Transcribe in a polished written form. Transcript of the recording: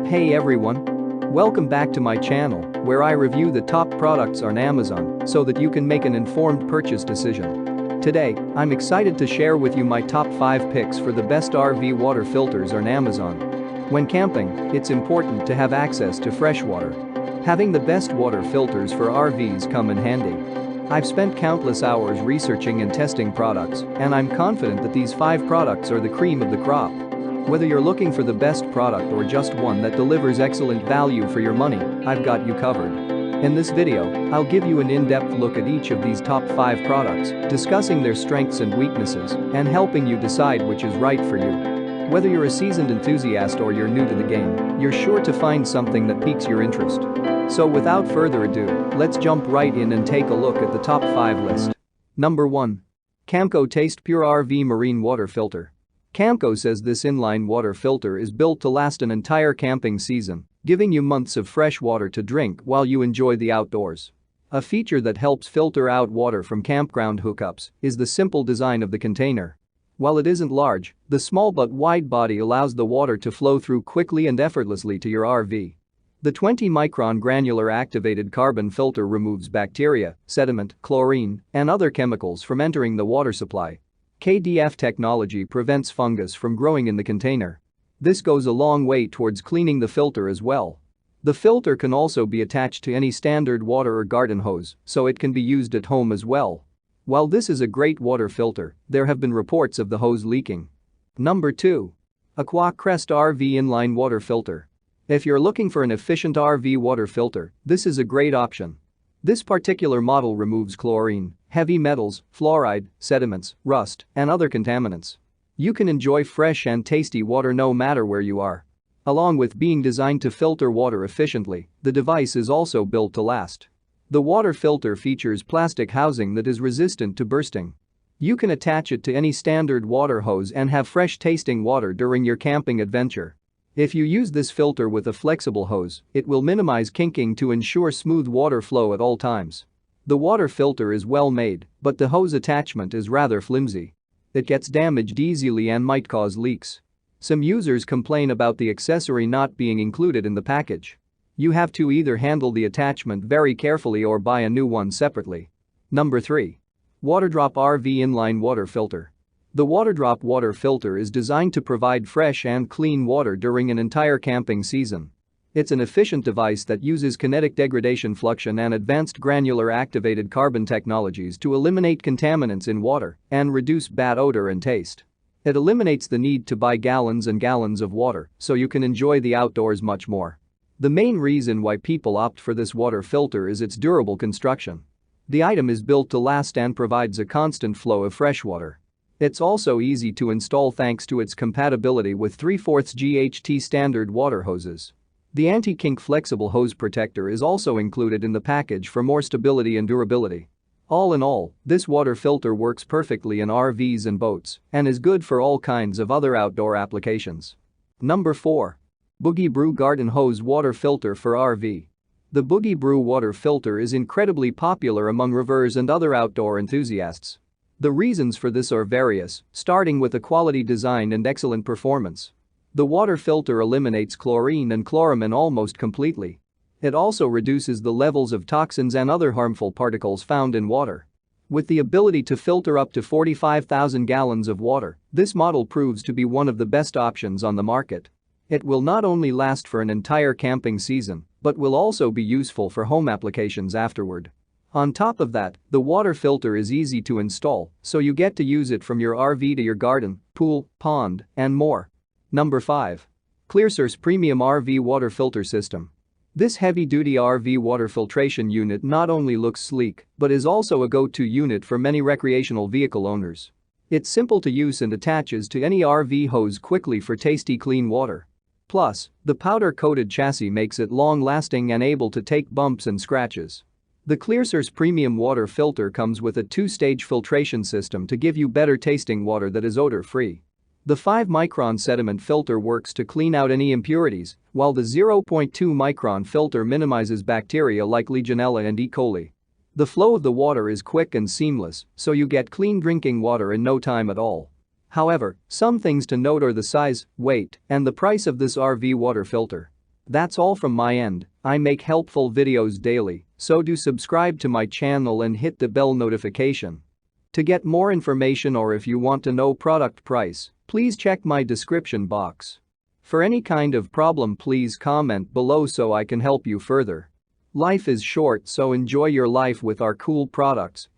Hey everyone! Welcome back to my channel, where I review the top products on Amazon so that you can make an informed purchase decision. Today, I'm excited to share with you my top 5 picks for the best RV water filters on Amazon. When camping, it's important to have access to fresh water. Having the best water filters for RVs come in handy. I've spent countless hours researching and testing products, and I'm confident that these 5 products are the cream of the crop. Whether you're looking for the best product or just one that delivers excellent value for your money, I've got you covered. In this video, I'll give you an in-depth look at each of these top 5 products, discussing their strengths and weaknesses, and helping you decide which is right for you. Whether you're a seasoned enthusiast or you're new to the game, you're sure to find something that piques your interest. So without further ado, let's jump right in and take a look at the top 5 list. Number 1. Camco Taste Pure RV Marine Water Filter. Camco says this inline water filter is built to last an entire camping season, giving you months of fresh water to drink while you enjoy the outdoors. A feature that helps filter out water from campground hookups is the simple design of the container. While it isn't large, the small but wide body allows the water to flow through quickly and effortlessly to your RV. The 20-micron granular activated carbon filter removes bacteria, sediment, chlorine, and other chemicals from entering the water supply. KDF technology prevents fungus from growing in the container. This goes a long way towards cleaning the filter as well. The filter can also be attached to any standard water or garden hose, so it can be used at home as well. While this is a great water filter, there have been reports of the hose leaking. Number 2. Aqua Crest RV Inline Water Filter. If you're looking for an efficient RV water filter, this is a great option. This particular model removes chlorine, heavy metals, fluoride, sediments, rust, and other contaminants. You can enjoy fresh and tasty water no matter where you are. Along with being designed to filter water efficiently, the device is also built to last. The water filter features plastic housing that is resistant to bursting. You can attach it to any standard water hose and have fresh-tasting water during your camping adventure. If you use this filter with a flexible hose, it will minimize kinking to ensure smooth water flow at all times. The water filter is well made, but the hose attachment is rather flimsy. It gets damaged easily and might cause leaks. Some users complain about the accessory not being included in the package. You have to either handle the attachment very carefully or buy a new one separately. Number 3. Waterdrop RV Inline Water Filter. The Waterdrop water filter is designed to provide fresh and clean water during an entire camping season. It's an efficient device that uses kinetic degradation fluxion and advanced granular activated carbon technologies to eliminate contaminants in water and reduce bad odor and taste. It eliminates the need to buy gallons and gallons of water, so you can enjoy the outdoors much more. The main reason why people opt for this water filter is its durable construction. The item is built to last and provides a constant flow of fresh water. It's also easy to install thanks to its compatibility with 3/4 GHT standard water hoses. The anti-kink flexible hose protector is also included in the package for more stability and durability. All in all, this water filter works perfectly in RVs and boats and is good for all kinds of other outdoor applications. Number 4. Boogie Brew Garden Hose Water Filter for RV. The Boogie Brew water filter is incredibly popular among revers and other outdoor enthusiasts. The reasons for this are various, starting with a quality design and excellent performance. The water filter eliminates chlorine and chloramine almost completely. It also reduces the levels of toxins and other harmful particles found in water. With the ability to filter up to 45,000 gallons of water, this model proves to be one of the best options on the market. It will not only last for an entire camping season, but will also be useful for home applications afterward. On top of that, the water filter is easy to install, so you get to use it from your RV to your garden, pool, pond, and more. Number 5. ClearSource Premium RV Water Filter System. This heavy-duty RV water filtration unit not only looks sleek, but is also a go-to unit for many recreational vehicle owners. It's simple to use and attaches to any RV hose quickly for tasty clean water. Plus, the powder-coated chassis makes it long-lasting and able to take bumps and scratches. The ClearSource Premium Water Filter comes with a 2-stage filtration system to give you better tasting water that is odor-free. The 5-micron sediment filter works to clean out any impurities, while the 0.2-micron filter minimizes bacteria like Legionella and E. coli. The flow of the water is quick and seamless, so you get clean drinking water in no time at all. However, some things to note are the size, weight, and the price of this RV water filter. That's all from my end. I make helpful videos daily, so do subscribe to my channel and hit the bell notification. To get more information or if you want to know product price, please check my description box. For any kind of problem, please comment below so I can help you further. Life is short, so enjoy your life with our cool products.